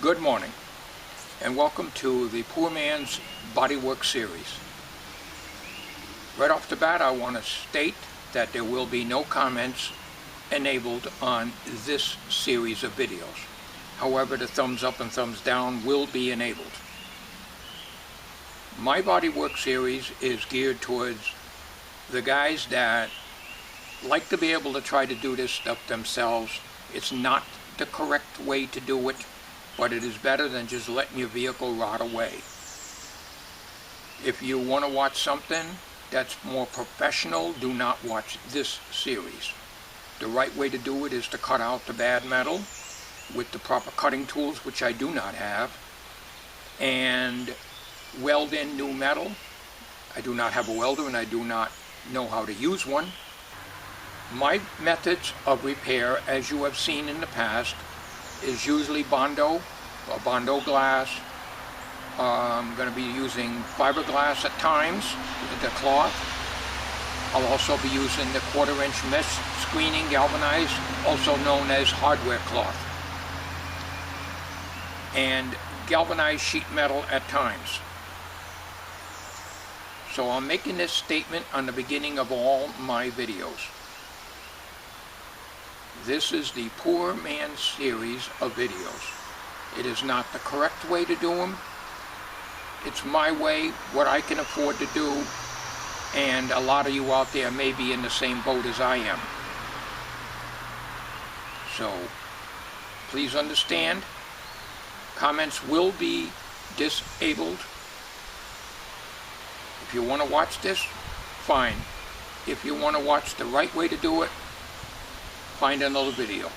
Good morning, and welcome to the Poor Man's Bodywork series. Right off the bat, I want to state that there will be no comments enabled on this series of videos. However, the thumbs up and thumbs down will be enabled. My bodywork series is geared towards the guys that like to be able to try to do this stuff themselves. It's not the correct way to do it, but it is better than just letting your vehicle rot away. If you want to watch something that's more professional, do not watch this series. The right way to do it is to cut out the bad metal with the proper cutting tools, which I do not have, and weld in new metal. I do not have a welder and I do not know how to use one. My methods of repair, as you have seen in the past, is usually Bondo or Bondo glass. I'm going to be using fiberglass at times with the cloth. I'll also be using the 1/4-inch mesh screening galvanized, also known as hardware cloth, and galvanized sheet metal at times. So I'm making this statement on the beginning of all my videos. This is the Poor Man series of videos. It is not the correct way to do them. It's my way, what I can afford to do, and a lot of you out there may be in the same boat as I am. So, please understand, comments will be disabled. If you want to watch this, fine. If you want to watch the right way to do it, find another video.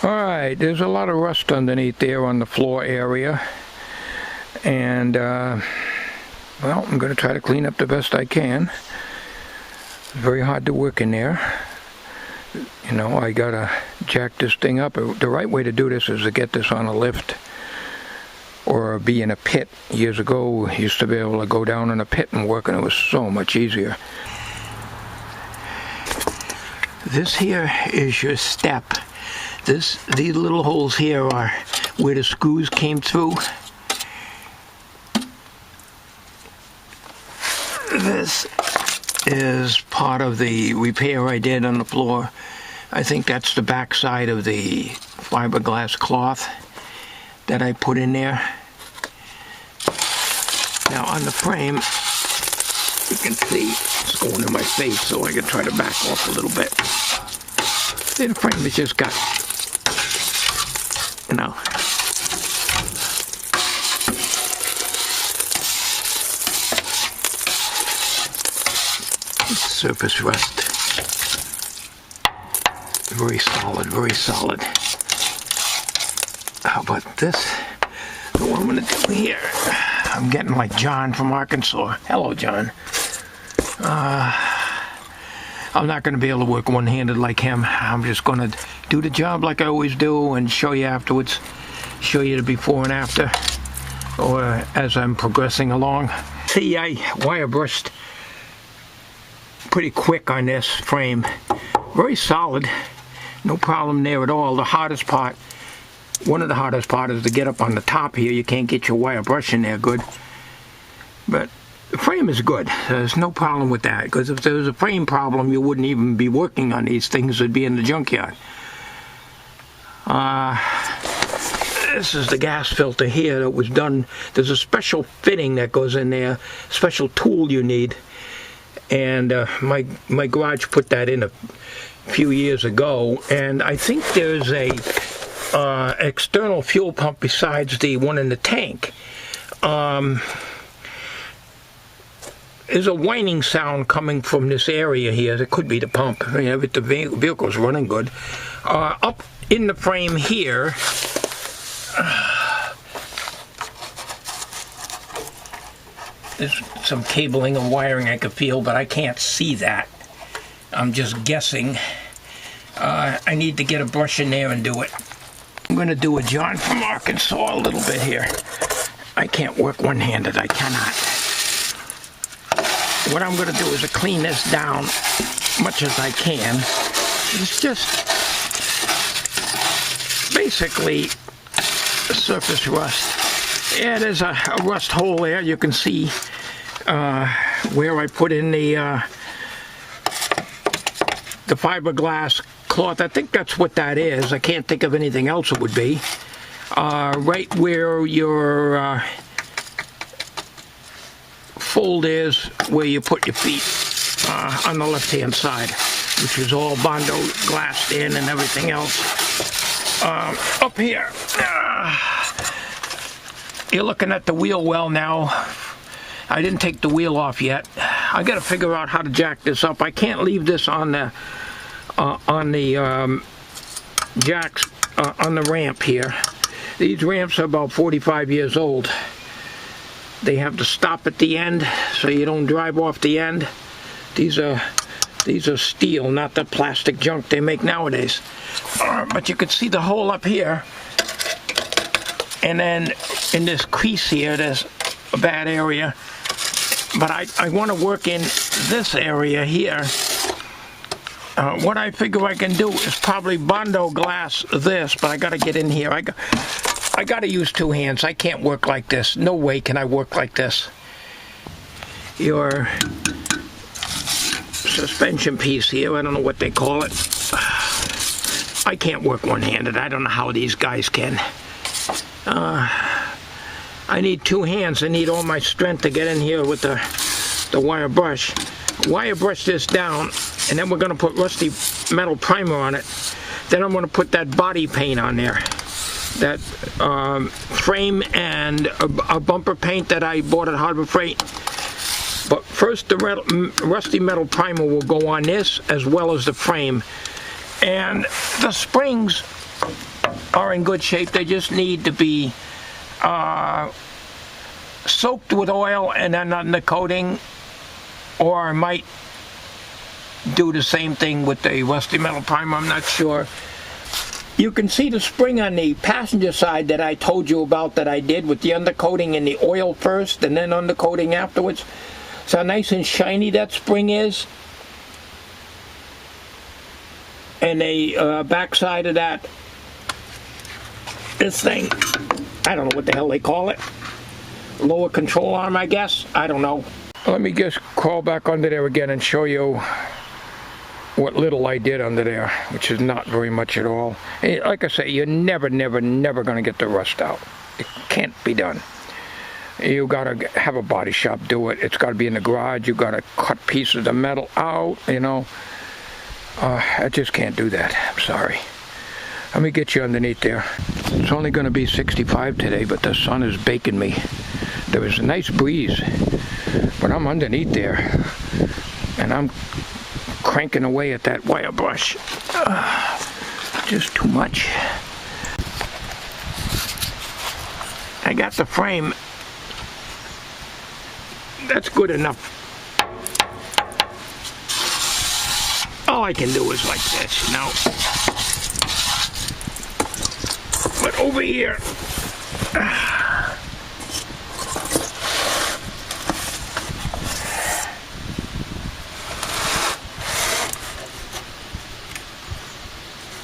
Alright, there's a lot of rust underneath there on the floor area, and well, I'm going to try to clean up the best I can. It's very hard to work in there. You know, I gotta jack this thing up. The right way to do this is to get this on a lift or be in a pit. Years ago, I used to be able to go down in a pit and work, and it was so much easier. This here is your step. These little holes here are where the screws came through. This is part of the repair I did on the floor. I think that's the back side of the fiberglass cloth that I put in there. Now on the frame, you can see it's going in my face, so I can try to back off a little bit. See, the frame has just got, you know, surface rust. Very solid, very solid. How about this? What I'm going to do here, I'm getting like John from Arkansas. Hello, John. I'm not going to be able to work one-handed like him. I'm just going to do the job like I always do and show you afterwards. Show you the before and after, or as I'm progressing along. See, I wire brushed pretty quick on this frame. Very solid. No problem there at all. The hardest part, one of the hardest part, is to get up on the top here. You can't get your wire brush in there good. But the frame is good. There's no problem with that, because if there was a frame problem, you wouldn't even be working on these things. It'd be in the junkyard. This is the gas filter here that was done. There's a special fitting that goes in there, special tool you need. And my garage put that in a few years ago. And I think there's a external fuel pump besides the one in the tank. There's a whining sound coming from this area here. It could be the pump. I mean, if the vehicle's running good. Up in the frame here, there's some cabling and wiring I can feel, but I can't see that. I'm just guessing. I need to get a brush in there and do it. I'm going to do a John from Arkansas a little bit here. I can't work one-handed. I cannot. What I'm going to do is to clean this down much as I can. It's just basically surface rust. Yeah, there's a rust hole there. You can see where I put in the fiberglass cloth. I think that's what that is. I can't think of anything else it would be. Right where your fold is, where you put your feet on the left-hand side, which is all Bondo glassed in and everything else. Up here, you're looking at the wheel well now. I didn't take the wheel off yet. I got to figure out how to jack this up. I can't leave this on the jacks on the ramp here. These ramps are about 45 years old. They have to stop at the end so you don't drive off the end. These are steel, not the plastic junk they make nowadays. But you can see the hole up here, and then in this crease here, there's a bad area. But I want to work in this area here. What I figure I can do is probably Bondo glass this, but I got to get in here. I got to use two hands. I can't work like this. No way can I work like this. Your suspension piece here, I don't know what they call it. I can't work one-handed. I don't know how these guys can. I need two hands. I need all my strength to get in here with the wire brush. Wire brush this down, and then we're going to put rusty metal primer on it. Then I'm going to put that body paint on there. That frame and a bumper paint that I bought at Harbor Freight. But first the rusty metal primer will go on this as well as the frame. And the springs are in good shape. They just need to be soaked with oil and then undercoating, or I might do the same thing with the rusty metal primer. I'm not sure. You can see the spring on the passenger side that I told you about that I did with the undercoating and the oil first and then undercoating afterwards. So how nice and shiny that spring is. And the back side of that, this thing, I don't know what the hell they call it. Lower control arm, I guess. I don't know. Let me just crawl back under there again and show you what little I did under there, which is not very much at all. Like I say, you're never going to get the rust out. It can't be done. You got to have a body shop do it. It's got to be in the garage. You got to cut pieces of metal out, you know. I just can't do that. I'm sorry. Let me get you underneath there. It's only going to be 65 today, but the sun is baking me. There was a nice breeze, but I'm underneath there, and I'm cranking away at that wire brush. Just too much. I got the frame That's good enough. All I can do is like this, you know. But over here,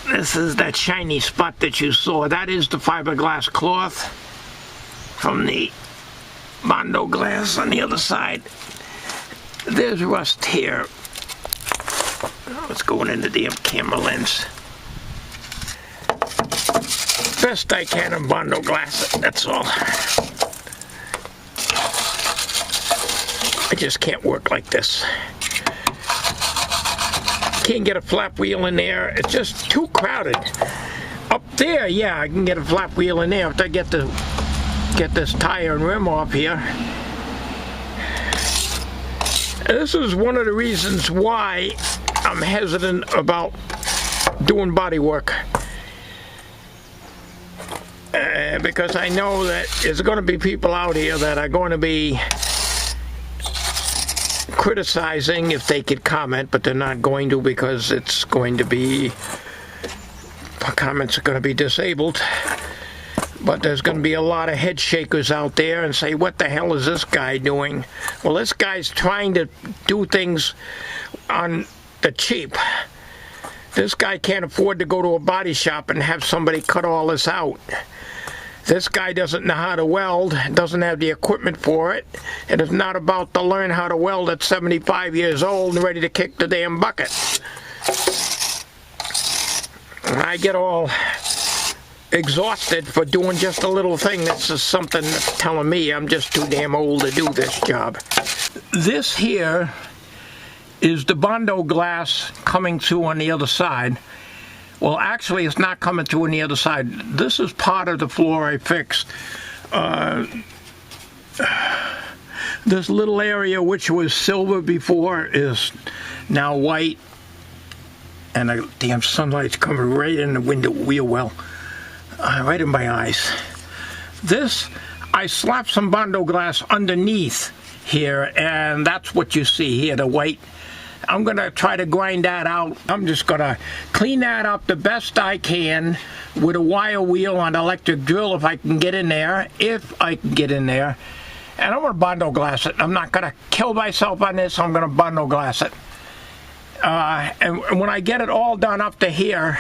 this is that shiny spot that you saw. That is the fiberglass cloth from the Bondo glass on the other side. There's rust here. Oh, it's going in the damn camera lens. Best I can in Bondo glass, that's all. I just can't work like this. Can't get a flap wheel in there. It's just too crowded. Up there, yeah, I can get a flap wheel in there if I get this tire and rim off here. This is one of the reasons why I'm hesitant about doing body work. Because I know that there's going to be people out here that are going to be criticizing if they could comment, but they're not going to because it's going to be, comments are going to be disabled. But there's going to be a lot of head shakers out there and say, what the hell is this guy doing? Well, this guy's trying to do things on the cheap. This guy can't afford to go to a body shop and have somebody cut all this out. This guy doesn't know how to weld, doesn't have the equipment for it, and is not about to learn how to weld at 75 years old and ready to kick the damn bucket. And I get all exhausted for doing just a little thing that's just something that's telling me I'm just too damn old to do this job. This here is the Bondo glass coming through on the other side. Well, actually, it's not coming through on the other side. This is part of the floor I fixed. This little area, which was silver before, is now white. And the damn sunlight's coming right in the window wheel well. Right in my eyes. This, I slapped some Bondo glass underneath here, and that's what you see here, the white. I'm going to try to grind that out. I'm just going to clean that up the best I can with a wire wheel on an electric drill if I can get in there. If I can get in there. And I'm going to Bondo glass it. I'm not going to kill myself on this. I'm going to Bondo glass it. And when I get it all done up to here,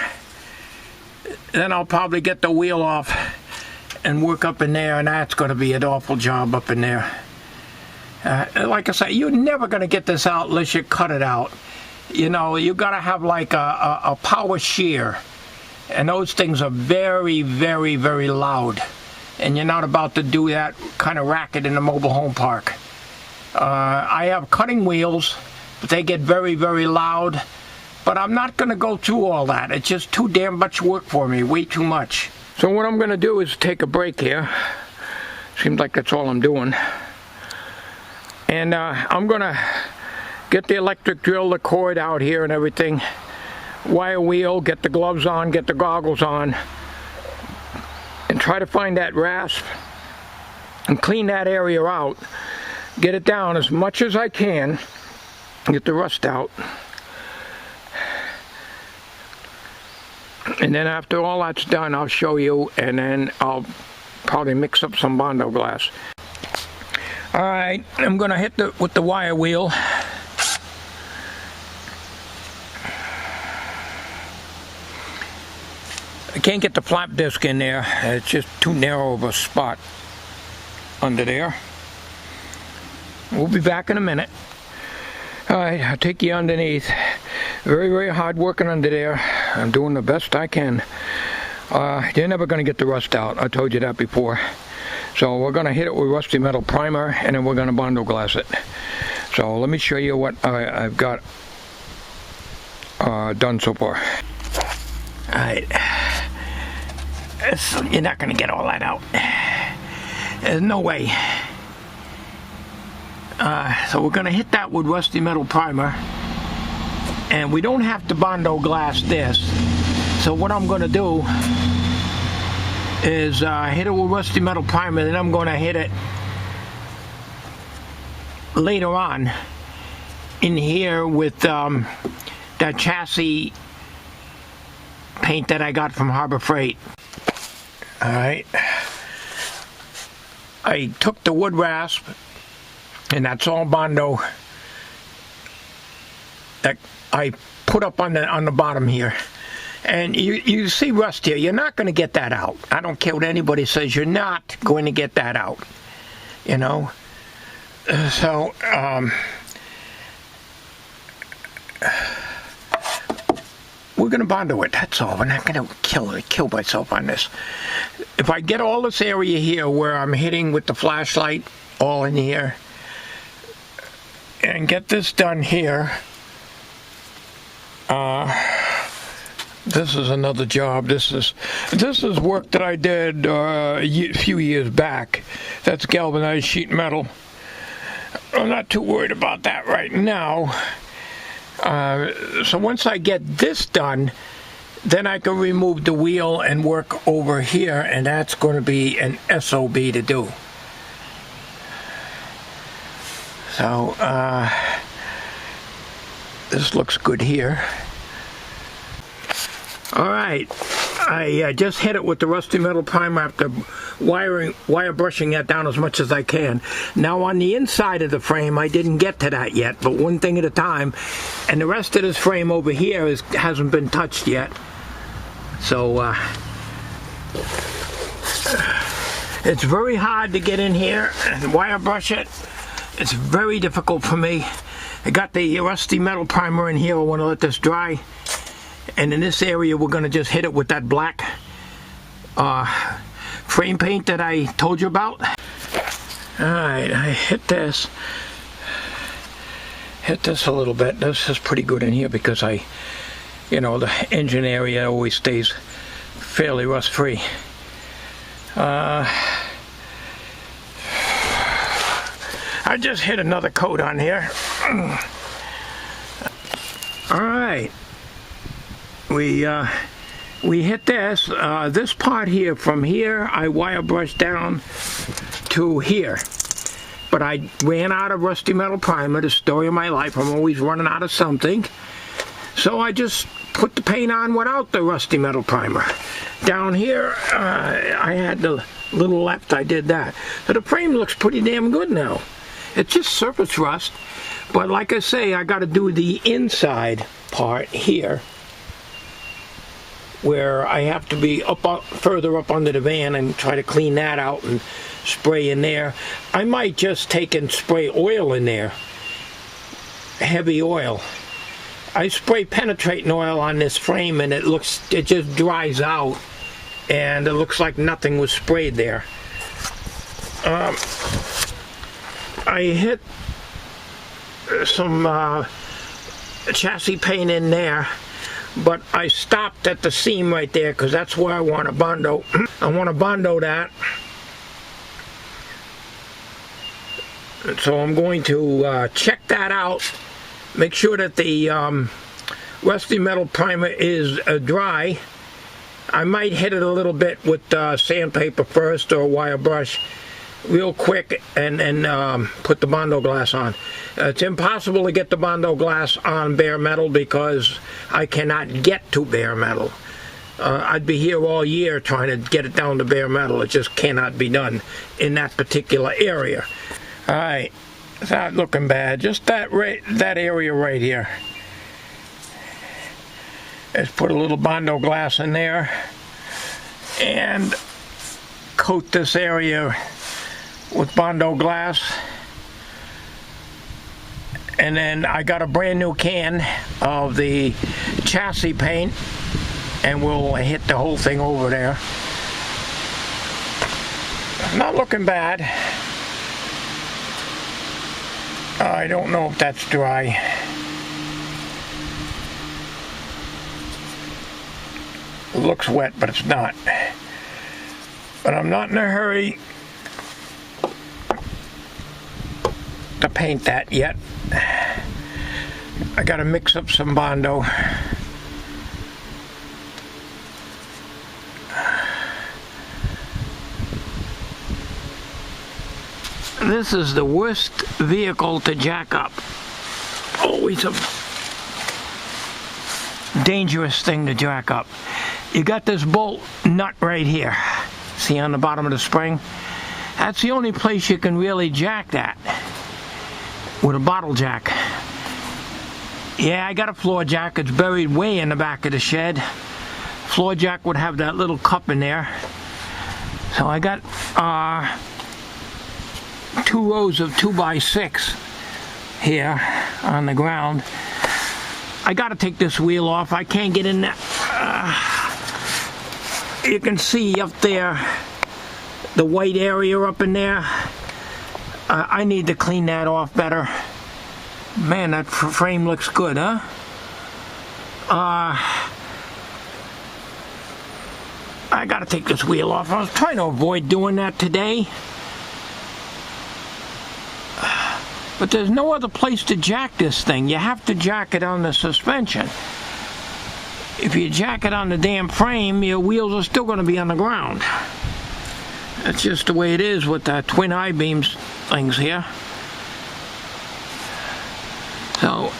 then I'll probably get the wheel off and work up in there. And that's going to be an awful job up in there. Like I say, you're never going to get this out unless you cut it out. You know, you got to have like a power shear. And those things are very, very, very loud. And you're not about to do that kind of racket in a mobile home park. I have cutting wheels, but they get very, very loud. But I'm not going to go through all that. It's just too damn much work for me, way too much. So what I'm going to do is take a break here. Seems like that's all I'm doing. And I'm going to get the electric drill, the cord out here and everything. Wire wheel, get the gloves on, get the goggles on. And try to find that rasp and clean that area out. Get it down as much as I can. Get the rust out. And then after all that's done, I'll show you, and then I'll probably mix up some Bondo glass. Alright, I'm going to hit with the wire wheel. I can't get the flap disc in there. It's just too narrow of a spot under there. We'll be back in a minute. Alright, I'll take you underneath. Very, very hard working under there. I'm doing the best I can. You're never going to get the rust out. I told you that before. So we're going to hit it with rusty metal primer, and then we're going to Bondo glass it. So let me show you what I've got done so far. Alright. You're not going to get all that out. There's no way. So we're going to hit that with rusty metal primer. And we don't have to Bondo glass this. So what I'm going to do is hit it with rusty metal primer, then I'm going to hit it later on in here with that chassis paint that I got from Harbor Freight. Alright, I took the wood rasp, and that's all Bondo that I put up on the bottom here. And you see rust here. You're not going to get that out. I don't care what anybody says. You're not going to get that out. You know? So, we're going to Bondo it. That's all. We're not going to kill myself on this. If I get all this area here where I'm hitting with the flashlight, all in here, and get this done here, this is another job. This is work that I did a few years back. That's galvanized sheet metal. I'm not too worried about that right now. So once I get this done, then I can remove the wheel and work over here, and that's going to be an SOB to do. So this looks good here. Alright, I just hit it with the rusty metal primer after wire brushing that down as much as I can. Now on the inside of the frame, I didn't get to that yet, but one thing at a time. And the rest of this frame over here hasn't been touched yet. So, it's very hard to get in here and wire brush it. It's very difficult for me. I got the rusty metal primer in here. I want to let this dry. And in this area, we're going to just hit it with that black frame paint that I told you about. Alright, I hit this a little bit. This is pretty good in here because the engine area always stays fairly rust free. I just hit another coat on here. Alright. We hit this. This part here, from here, I wire brushed down to here. But I ran out of rusty metal primer, the story of my life. I'm always running out of something. So I just put the paint on without the rusty metal primer. Down here, I had the little left, I did that. So the frame looks pretty damn good now. It's just surface rust. But like I say, I got to do the inside part here, where I have to be further up under the van and try to clean that out and spray in there. I might just take and spray oil in there, heavy oil. I spray penetrating oil on this frame, and it just dries out, and it looks like nothing was sprayed there. I hit some chassis paint in there, but I stopped at the seam right there because that's where I want to Bondo. I want to Bondo that. So I'm going to check that out, make sure that the rusty metal primer is dry. I might hit it a little bit with sandpaper first or wire brush real quick, and put the Bondo glass on. It's impossible to get the Bondo glass on bare metal because I cannot get to bare metal. I'd be here all year trying to get it down to bare metal. It just cannot be done in that particular area. Alright, it's not looking bad. Just that area right here. Let's put a little Bondo glass in there and coat this area with Bondo glass. And then I got a brand new can of the chassis paint, and we'll hit the whole thing over there. Not looking bad. I don't know if that's dry. It looks wet, but it's not. But I'm not in a hurry to paint that yet. I gotta mix up some Bondo. This is the worst vehicle to jack up. Always a dangerous thing to jack up. You got this bolt nut right here. See on the bottom of the spring? That's the only place you can really jack that with a bottle jack. Yeah, I got a floor jack. It's buried way in the back of the shed. Floor jack would have that little cup in there. So I got 2 rows of 2x6 here on the ground. I got to take this wheel off. I can't get in there. You can see up there the white area up in there. I need to clean that off better. Man, that frame looks good, huh? I gotta take this wheel off. I was trying to avoid doing that today, but there's no other place to jack this thing. You have to jack it on the suspension. If you jack it on the damn frame, your wheels are still going to be on the ground. That's just the way it is with the twin I-beams things here. So,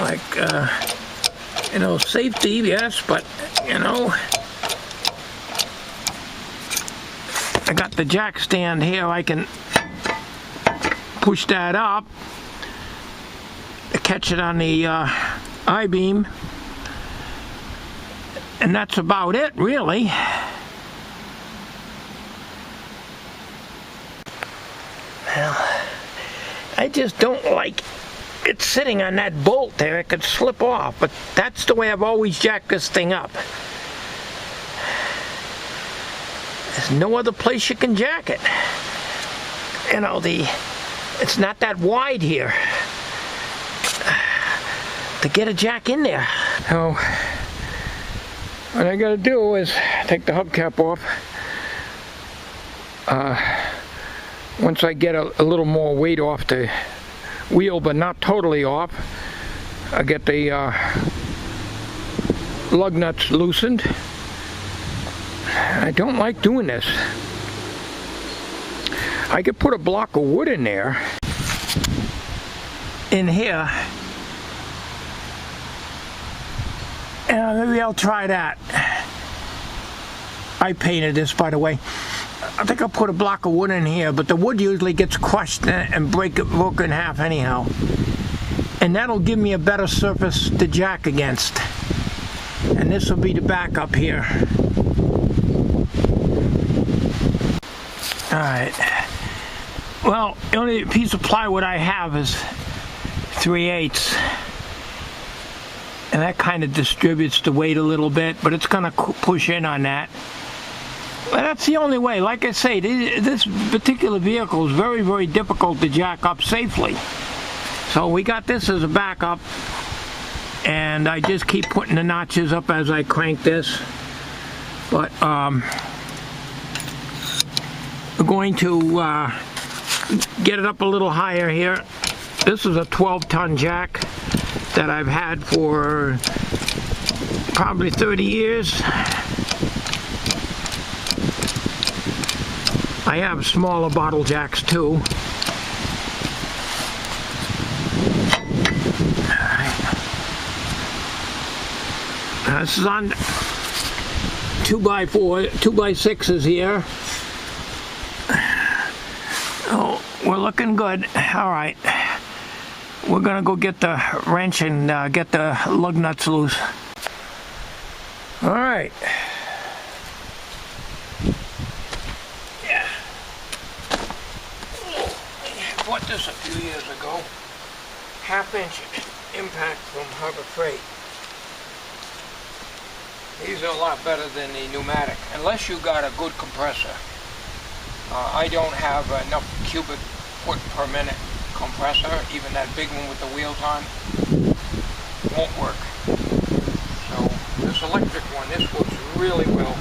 like, you know, safety, yes, but, you know, I got the jack stand here. I can push that up to catch it on the I-beam, and that's about it, really. Well, I just don't like it sitting on that bolt there. It could slip off, but that's the way I've always jacked this thing up. There's no other place you can jack it. You know, it's not that wide here to get a jack in there. So what I gotta do is take the hubcap off. Once I get a little more weight off the wheel, but not totally off, I get the lug nuts loosened. I don't like doing this. I could put a block of wood in there, in here, and maybe I'll try that. I painted this, by the way. I think I'll put a block of wood in here, but the wood usually gets crushed and broken in half anyhow. And that'll give me a better surface to jack against. And this will be the backup here. Alright. Well, the only piece of plywood I have is 3/8. And that kind of distributes the weight a little bit, but it's going to push in on that. But that's the only way. Like I say, this particular vehicle is very, very difficult to jack up safely. So we got this as a backup, and I just keep putting the notches up as I crank this. But we're going to get it up a little higher here. This is a 12-ton jack that I've had for probably 30 years. I have smaller bottle jacks too. This is on 2x4, 2x6s here. Oh, we're looking good. All right. We're gonna go get the wrench and get the lug nuts loose. All right. Yeah. I bought this a few years ago. 1/2-inch impact from Harbor Freight. These are a lot better than the pneumatic, unless you got a good compressor. I don't have enough cubic foot per minute compressor. Even that big one with the wheels on won't work. So this electric one, this works really well.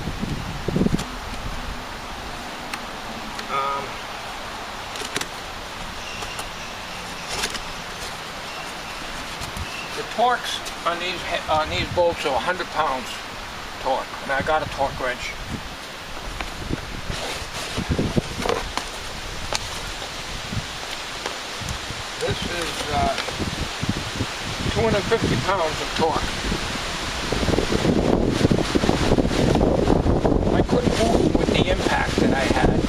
The torques on these bolts are 100 pounds torque, and I got a torque wrench. This is 250 pounds of torque. I couldn't move with the impact that I had.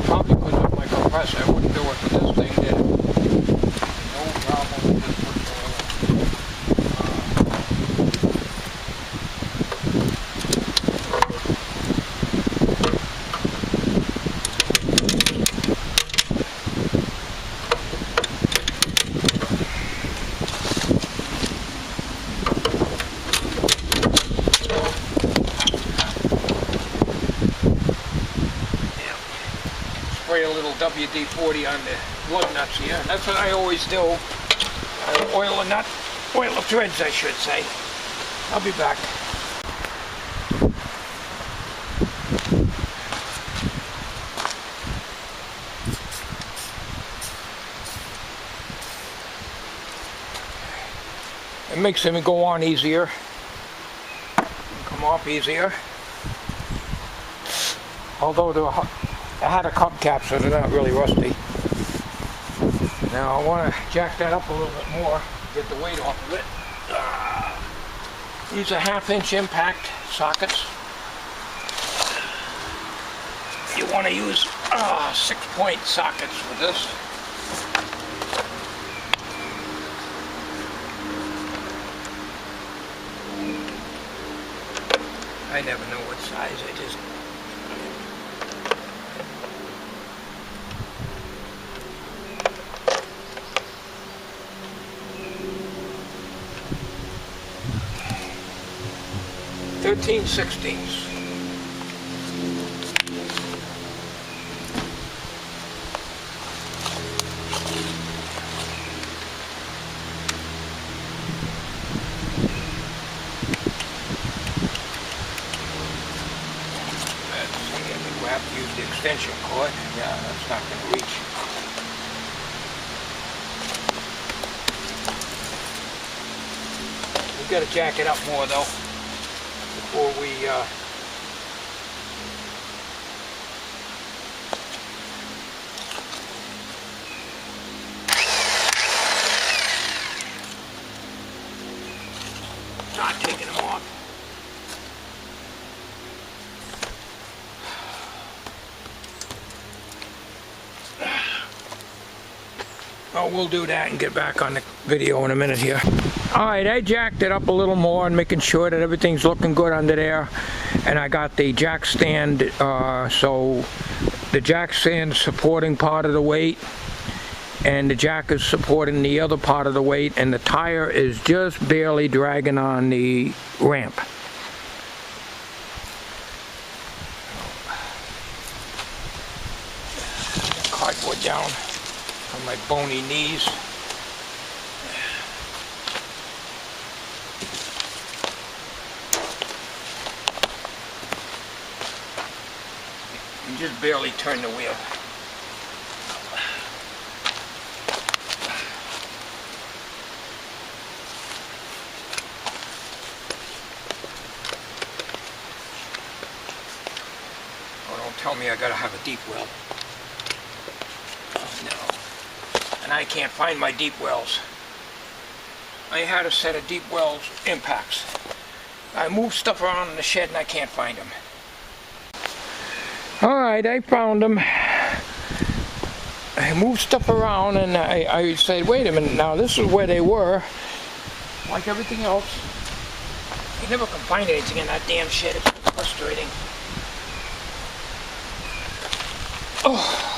Probably because of my compressor. I wouldn't do it, but this thing did it. No problem with this whatsoever. Spray a little WD-40 on the lug nuts here. That's what I always do. I oil the threads, I should say. I'll be back. It makes them go on easier, come off easier. Although I had a hubcap, so they're not really rusty. Now I want to jack that up a little bit more, get the weight off of it. These are 1/2-inch impact sockets. You want to use 6-point sockets for this. I never know what size, I just... (13/16). We'll have to use the extension cord. Yeah, that's not going to reach. We've got to jack it up more though before we start taking them off. Oh, we'll do that and get back on the video in a minute here. Alright, I jacked it up a little more and making sure that everything's looking good under there. And I got the jack stand, so the jack stand is supporting part of the weight, and the jack is supporting the other part of the weight, and the tire is just barely dragging on the ramp. Cardboard down on my bony knees. And just barely turn the wheel. Oh, don't tell me I gotta have a deep well. No. And I can't find my deep wells. I had a set of deep wells impacts. I moved stuff around in the shed and I can't find them. Alright, I found them. I moved stuff around and I said, wait a minute, now this is where they were. Like everything else. I never can find anything in that damn shed. It's frustrating. Oh.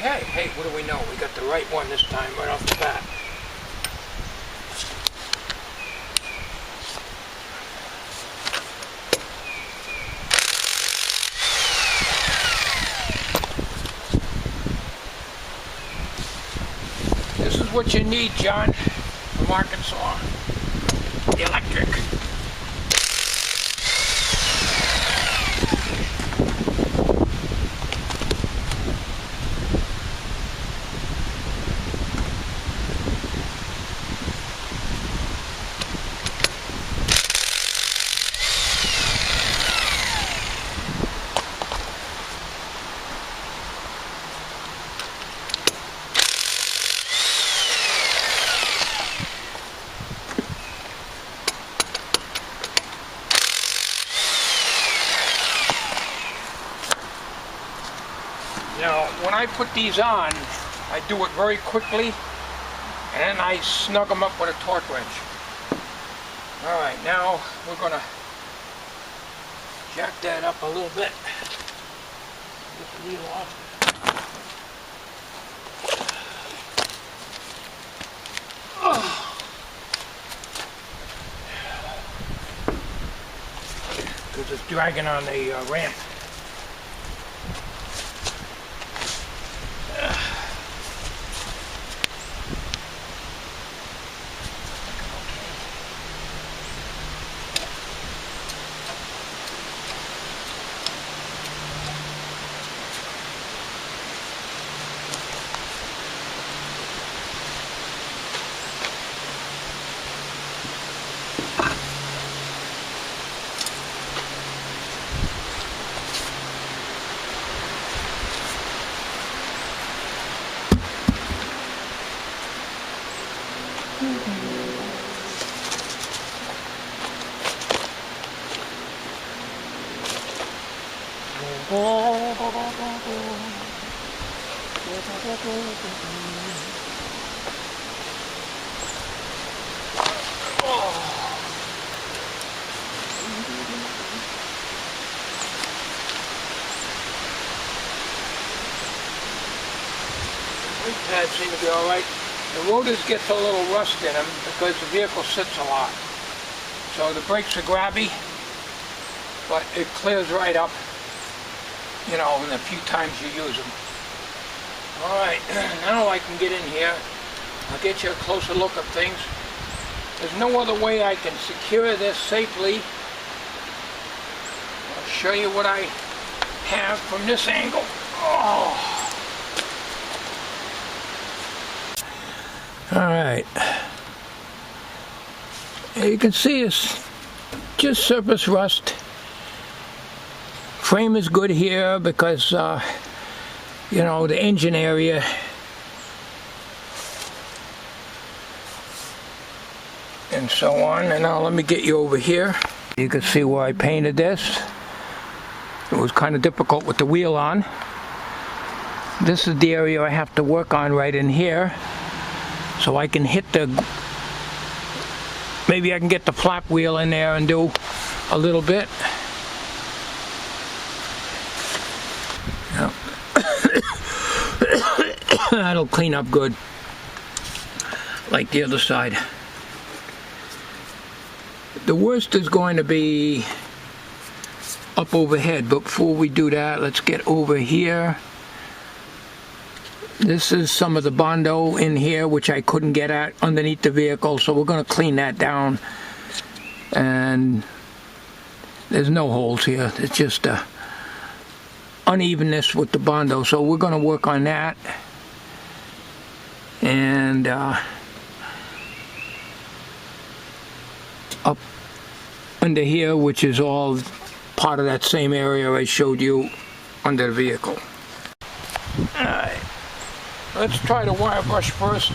Okay, hey, what do we know? We got the right one this time, right off the bat. This is what you need, John, from Arkansas. The electric. Now, when I put these on, I do it very quickly, and then I snug them up with a torque wrench. Alright, now we're going to jack that up a little bit. Get the wheel off. Because it's dragging on the ramp. Brake pads seem to be alright. The rotors gets a little rust in them because the vehicle sits a lot. So the brakes are grabby, but it clears right up, you know, in a few times you use them. Alright, now I can get in here. I'll get you a closer look at things. There's no other way I can secure this safely. I'll show you what I have from this angle. Oh. Alright, you can see it's just surface rust. Frame is good here because you know, the engine area and so on. And now let me get you over here. You can see where I painted this. It was kind of difficult with the wheel on. This is the area I have to work on right in here. So I can hit the, maybe I can get the flap wheel in there and do a little bit. Yep. That'll clean up good, like the other side. The worst is going to be up overhead, but before we do that, let's get over here. This is some of the Bondo in here, which I couldn't get at underneath the vehicle, so we're going to clean that down. And there's no holes here. It's just unevenness with the Bondo, so we're going to work on that. And up under here, which is all part of that same area I showed you under the vehicle. Alright. Let's try the wire brush first.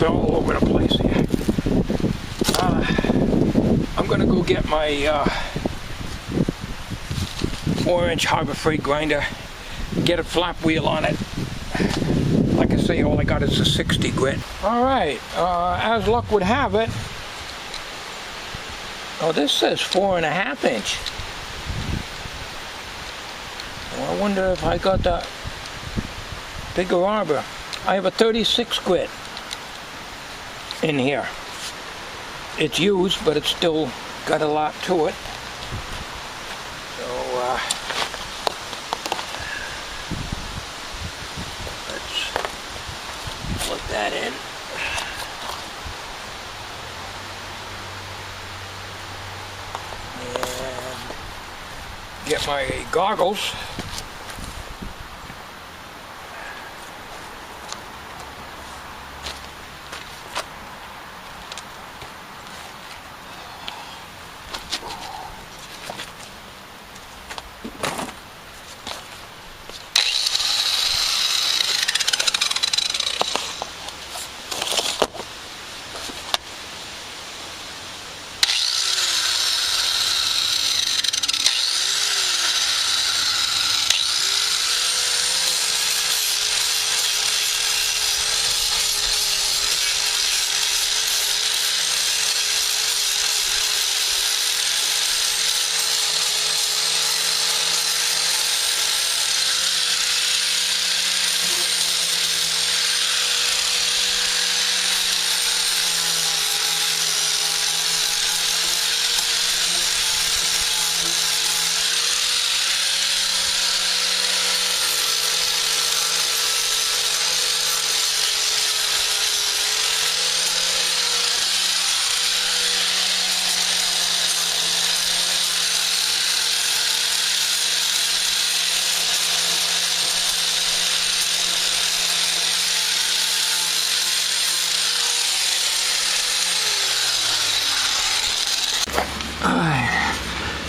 All over the place here. I'm gonna go get my 4-inch Harbor Freight grinder, get a flap wheel on it. Like I said, say all I got is a 60 grit. All right, as luck would have it, oh, this says 4.5 inch. Well, I wonder if I got the bigger arbor. I have a 36 grit in here. It's used, but it's still got a lot to it. So, let's plug that in. And get my goggles.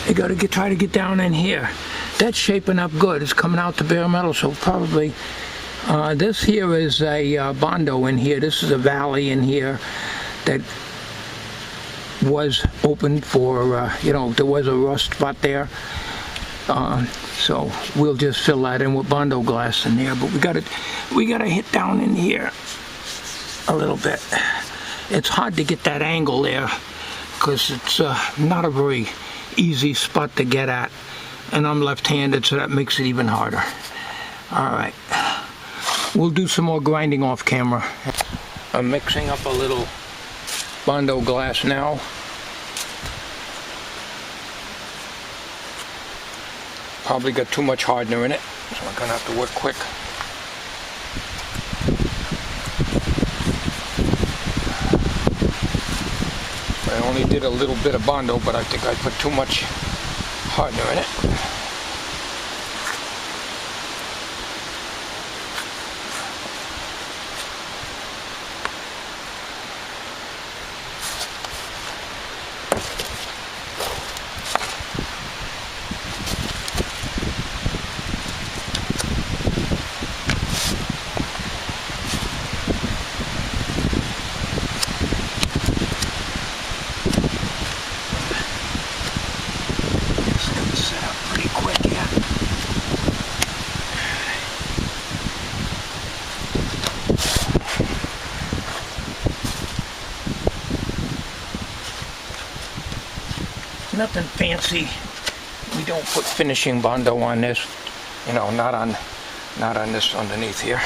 You gotta try to get down in here. That's shaping up good. It's coming out to bare metal, so probably this here is a Bondo in here. This is a valley in here that was open for, you know, there was a rust spot there. So we'll just fill that in with Bondo glass in there. But we gotta hit down in here a little bit. It's hard to get that angle there because it's not a very easy spot to get at, and I'm left-handed, so that makes it even harder. Alright, we'll do some more grinding off camera. I'm mixing up a little Bondo glass now. Probably got too much hardener in it, so I'm gonna have to work quick. I only did a little bit of Bondo, but I think I put too much hardener in it. Nothing fancy. We don't put finishing Bondo on this, you know, not on this underneath here.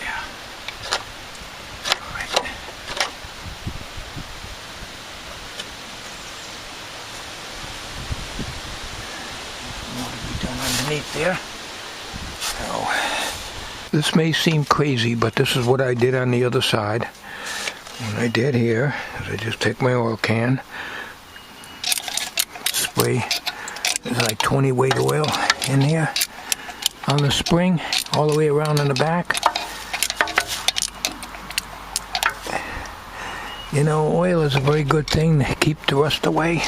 Yeah. All right. More to be done underneath there. So. This may seem crazy, but this is what I did on the other side. What I did here is I just take my oil can, spray, there's like 20 weight oil in here on the spring, all the way around in the back. You know, oil is a very good thing to keep the rust away.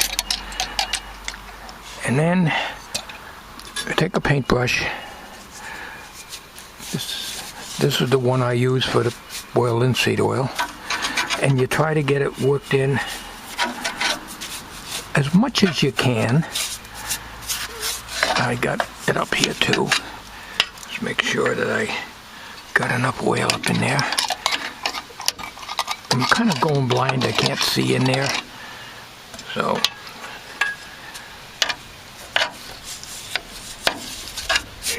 And then I take a paintbrush. This is the one I use for the boiled linseed oil, and you try to get it worked in as much as you can I got it up here too. Just make sure that I got enough oil up in there. I'm kind of going blind, I can't see in there. So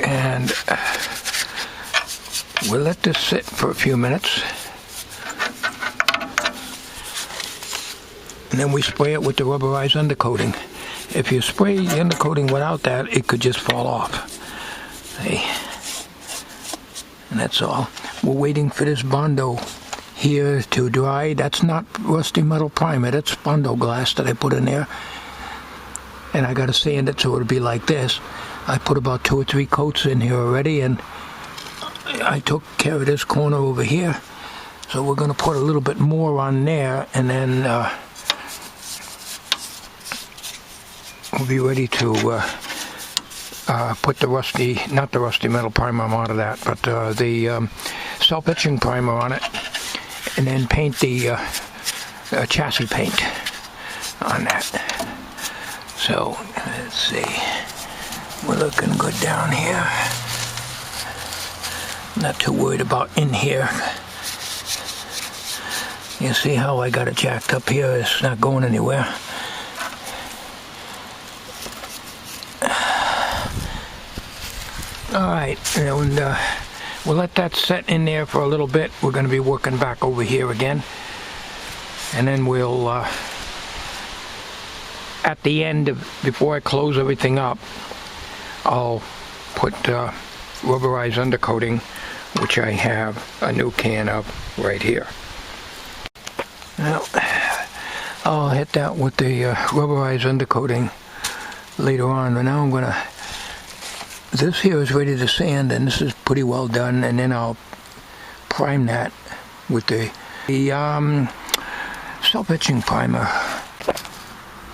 and we'll let this sit for a few minutes. And then we spray it with the rubberized undercoating. If you spray the undercoating without that, it could just fall off. See? And that's all. We're waiting for this Bondo here to dry. That's not rusty metal primer, that's Bondo glass that I put in there. And I gotta sand it so it'll be like this. I put about 2 or 3 coats in here already, and I took care of this corner over here. So we're gonna put a little bit more on there, and then we'll be ready to put the rusty, not the rusty metal primer on of that, but the self-etching primer on it, and then paint the chassis paint on that. So, let's see, we're looking good down here. Not too worried about in here. You see how I got it jacked up here? It's not going anywhere. Alright, and we'll let that set in there for a little bit. We're going to be working back over here again. And then we'll, at the end, before I close everything up, I'll put rubberized undercoating, which I have a new can of right here. Now, I'll hit that with the rubberized undercoating later on, but now I'm going to, this here is ready to sand, and this is pretty well done, and then I'll prime that with the self-etching primer.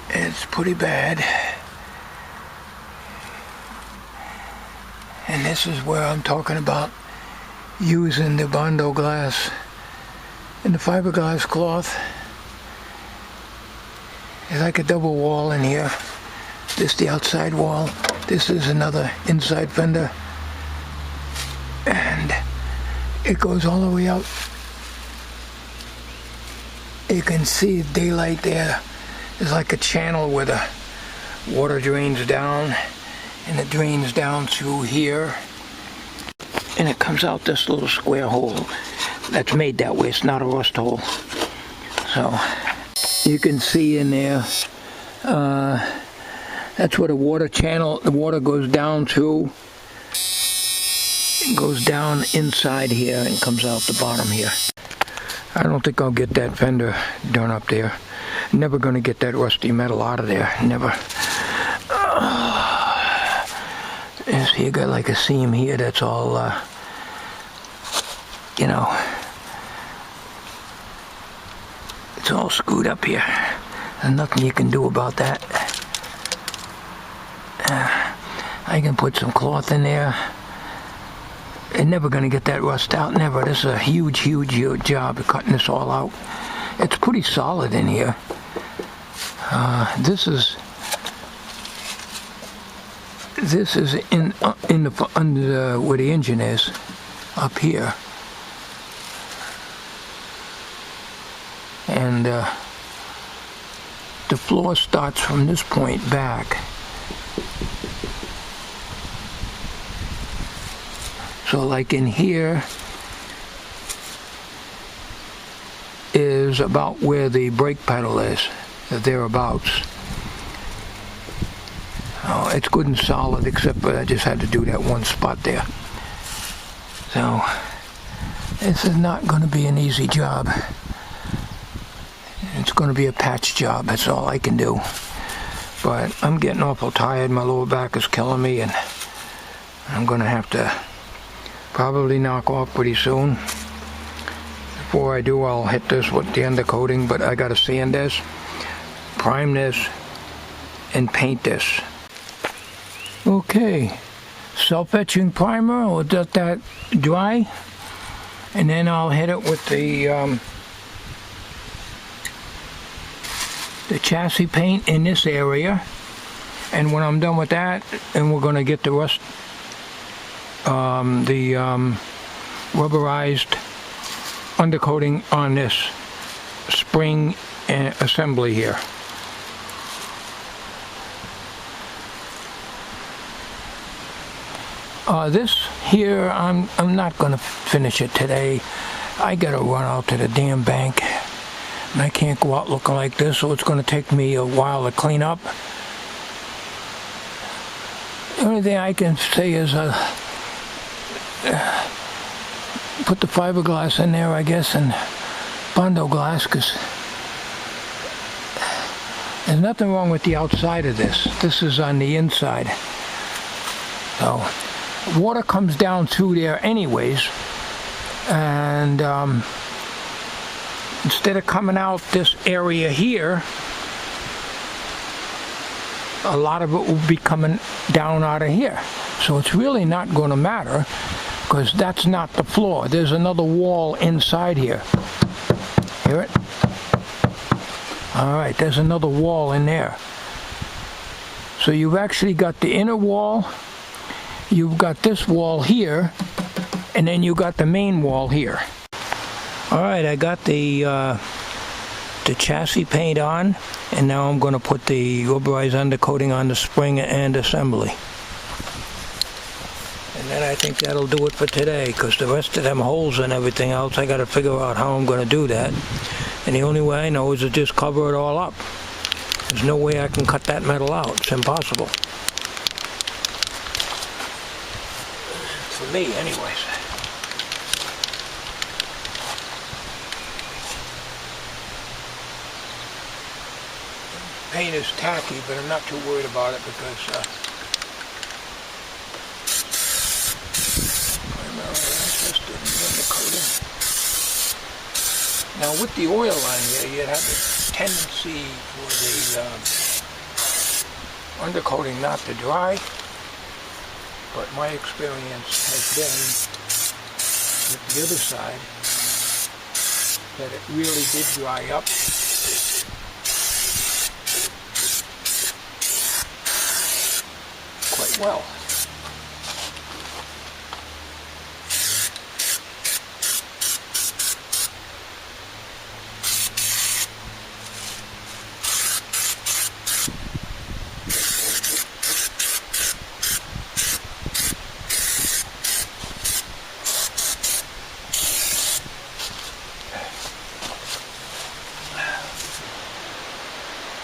It's pretty bad. And this is where I'm talking about using the Bondo glass and the fiberglass cloth. There's like a double wall in here. This is the outside wall. This is another inside fender. And it goes all the way out. You can see daylight there. There's like a channel where the water drains down, and it drains down through here, and it comes out this little square hole that's made that way. It's not a rust hole. So you can see in there, that's where the water channel, the water goes down through. It goes down inside here and comes out the bottom here. I don't think I'll get that fender done up there. Never gonna get that rusty metal out of there, never. So you got like a seam here that's all, you know, it's all screwed up here. There's nothing you can do about that. I can put some cloth in there. And never gonna get that rust out, never. This is a huge, huge, huge job of cutting this all out. It's pretty solid in here. This is in the under where the engine is, up here, and the floor starts from this point back. So like in here is about where the brake pedal is, thereabouts. Oh, it's good and solid, except for I just had to do that one spot there. So this is not going to be an easy job. It's going to be a patch job, that's all I can do. But I'm getting awful tired, my lower back is killing me, and I'm going to have to probably knock off pretty soon. Before I do, I'll hit this with the undercoating, but I got to sand this, prime this, and paint this. Okay, self-etching primer, I'll let that dry, and then I'll hit it with the chassis paint in this area, And when I'm done with that, and we're going to get the rest, rubberized undercoating on this spring assembly here. This here, I'm not going to finish it today. I got to run out to the damn bank, and I can't go out looking like this, so it's going to take me a while to clean up. The only thing I can say is put the fiberglass in there, I guess, and Bondo glass, because there's nothing wrong with the outside of this. This is on the inside. So water comes down through there anyways, and instead of coming out this area here, a lot of it will be coming down out of here. So it's really not going to matter, because that's not the floor. There's another wall inside here. Hear it? Alright, there's another wall in there. So you've actually got the inner wall, you've got this wall here, and then you got the main wall here. Alright, I got the chassis paint on, and now I'm going to put the rubberized undercoating on the spring and assembly. And then I think that'll do it for today, because the rest of them holes and everything else, I got to figure out how I'm going to do that. And the only way I know is to just cover it all up. There's no way I can cut that metal out. It's impossible. For me, anyways. Paint is tacky, but I'm not too worried about it because primarily interested in undercoating. Now with the oil on here, you have a tendency for the undercoating not to dry, but my experience has been with the other side that it really did dry up. Quite well.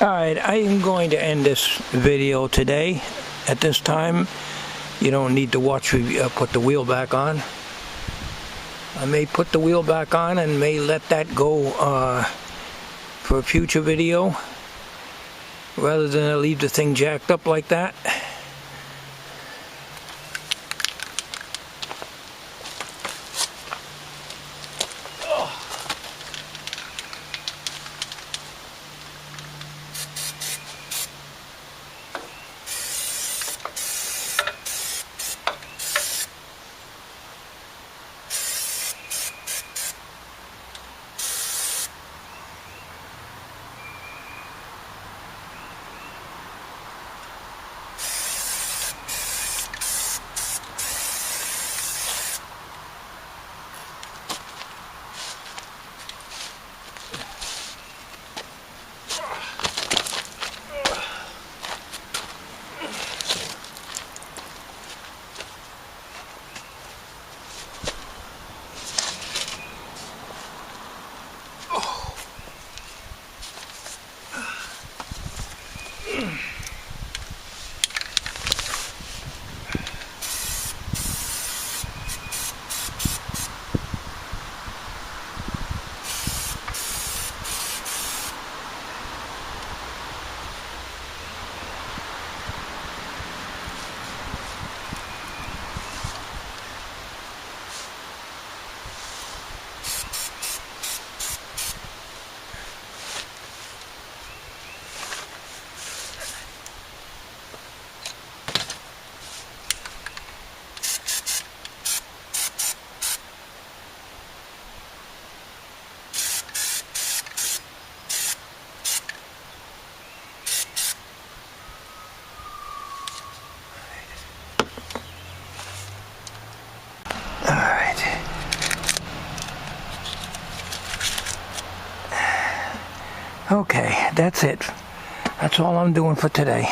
Alright, I am going to end this video today. At this time, you don't need to watch me put the wheel back on. I may put the wheel back on and may let that go for a future video, rather than leave the thing jacked up like that. Okay, that's it. That's all I'm doing for today.